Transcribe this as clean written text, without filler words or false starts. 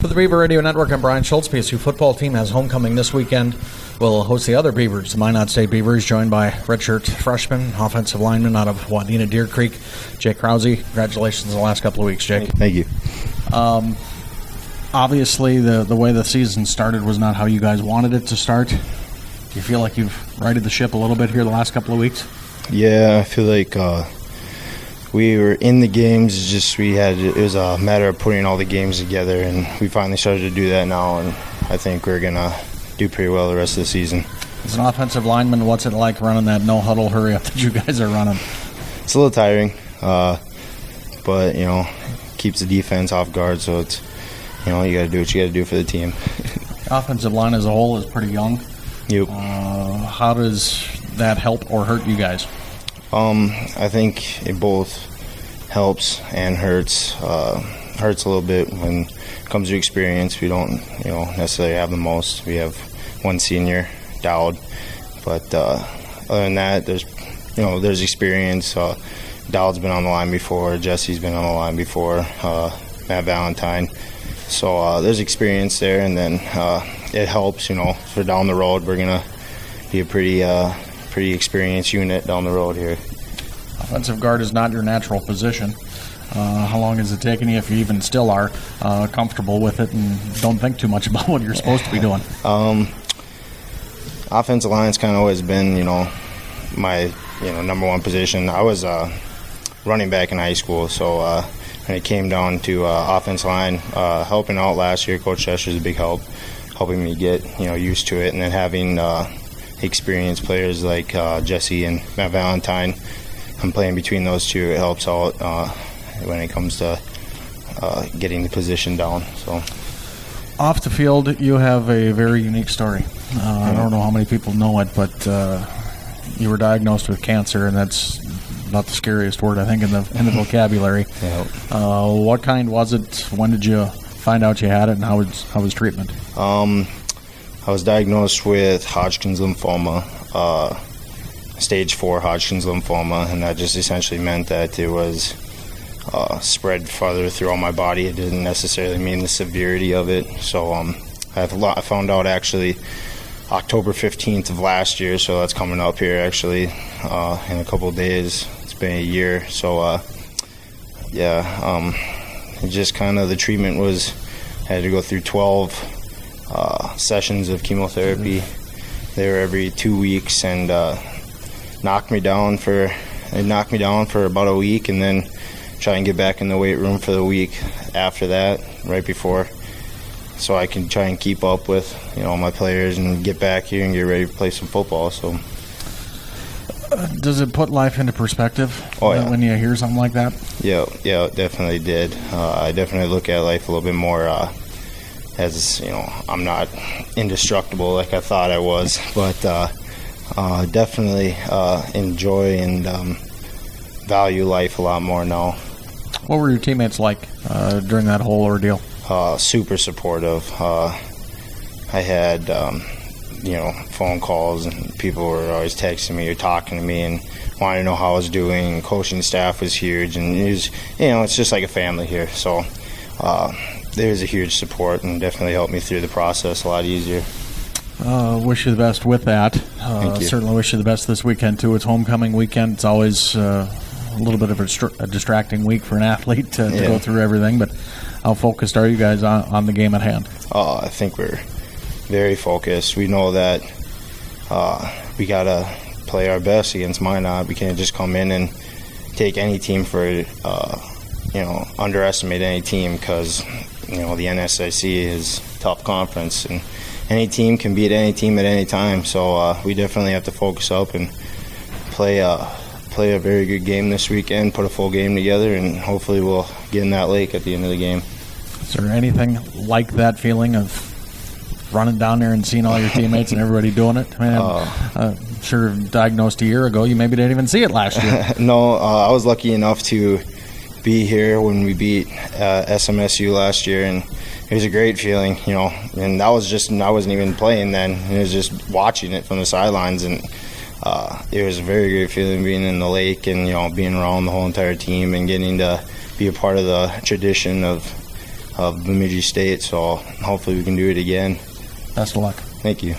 For the Beaver Radio Network, I'm Brian Schultz. PSU football team has homecoming this weekend. We'll host the other Beavers, the Minot State Beavers, joined by redshirt freshman, offensive lineman out of Wadena Deer Creek, JakeKrause. Congratulations on the last couple of weeks, Jake. Thank you. Obviously, the way the season started was not how you guys wanted it to start. Do you feel like you've righted the ship a little bit here the last couple of weeks? Yeah, I feel like we were in the games. It was a matter of putting all the games together, and we finally started to do that now. And I think we're gonna do pretty well the rest of the season. As an offensive lineman, what's it like running that no huddle hurry up that you guys are running? It's a little tiring, but keeps the defense off guard. So it's you got to do what you got to do for the team. The offensive line as a whole is pretty young. Yep. How does that help or hurt you guys? I think it both helps and hurts. Hurts a little bit when it comes to experience. We don't, necessarily have the most. We have one senior, Dowd, but other than that, there's experience. Dowd's been on the line before. Jesse's been on the line before. Matt Valentine. So there's experience there, and then it helps. For down the road, we're gonna be a pretty experienced unit down the road here. Offensive guard is not your natural position. How long has it taken you, if you even still are, comfortable with it and don't think too much about what you're supposed to be doing? Offensive line's kind of always been, my number one position. I was running back in high school, so when it came down to offensive line, helping out last year, Coach Chesher's a big help, helping me get used to it, and then having experienced players like Jesse and Matt Valentine. I'm playing between those two. It helps out when it comes to getting the position down. So, off the field, you have a very unique story. I don't know how many people know it, but you were diagnosed with cancer, and that's not the scariest word I think in the vocabulary. Yeah. What kind was it? When did you find out you had it, and how was treatment? I was diagnosed with Hodgkin's lymphoma, stage 4 Hodgkin's lymphoma, and that just essentially meant that it was spread farther through all my body. It didn't necessarily mean the severity of it. So I found out actually October 15th of last year, so that's coming up here actually in a couple of days. It's been a year. So it just kind of the treatment I had to go through 12 sessions of chemotherapy. They were every 2 weeks, and knocked me down for about a week, and then try and get back in the weight room for the week after that, right before, so I can try and keep up with my players and get back here and get ready to play some football. So does it put life into perspective when you hear something like that? Yeah, it definitely did. I definitely look at life a little bit more as I'm not indestructible like I thought I was, but definitely enjoy and value life a lot more now. What were your teammates like during that whole ordeal? Super supportive. I had phone calls, and people were always texting me or talking to me and wanting to know how I was doing. Coaching staff was huge, and it was, it's just like a family here. So there's a huge support, and definitely helped me through the process a lot easier. Wish you the best with that. Thank you. Certainly wish you the best this weekend, too. It's homecoming weekend. It's always a little bit of a distracting week for an athlete to go through everything, but how focused are you guys on the game at hand? I think we're very focused. We know that we got to play our best against Minot. We can't just come in and take any team for underestimate any team, because the NSIC is a tough conference, and any team can beat any team at any time. So we definitely have to focus up and play a very good game this weekend, put a full game together, and hopefully we'll get in that lake at the end of the game. Is there anything like that feeling of running down there and seeing all your teammates and everybody doing it? I mean, I'm sure diagnosed a year ago, you maybe didn't even see it last year. No, I was lucky enough to be here when we beat SMSU last year, and it was a great feeling, and I wasn't even playing then. It was just watching it from the sidelines, and it was a very great feeling being in the lake and being around the whole entire team and getting to be a part of the tradition of Bemidji State. So hopefully we can do it again. Best of luck. Thank you.